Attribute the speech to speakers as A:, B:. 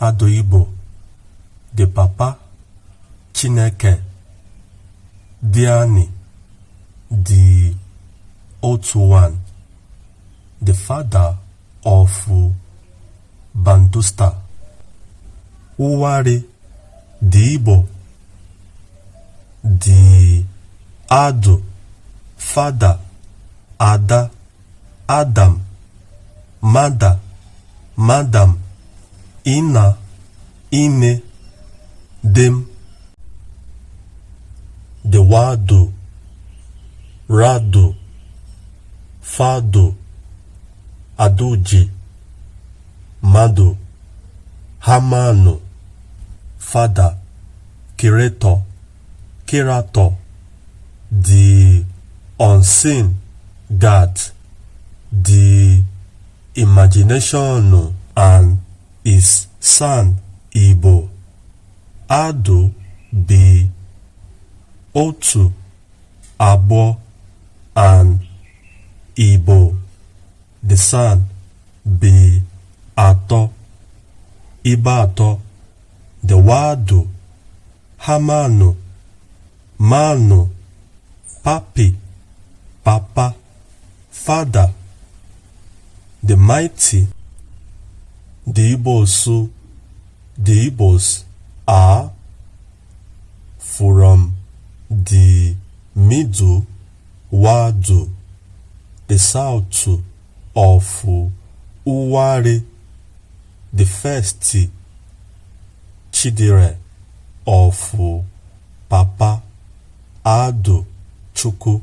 A: Ado Igbo, the Papa, Chineke, Diani, the Otu One, the Father of Bantusta, Ouwarre, the Igbo, the Ado, Father, Ada, Adam, Mada, Madam, Ina, Ine, Dem, the Wado, Rado, Fado, Adoji, Mado, Hamano, Fada, Kireto, Kirato, the unseen God, the imagination and his son Igbo. Ado be Otu, Abo, and Igbo. The son be Ato, Ibato, the Wado, Hamano, Mano, Papi, Papa, Father, the mighty. The Igbos are from the middle Wado, the south of Ouwarre, the first children of Papa Ado Chukwu.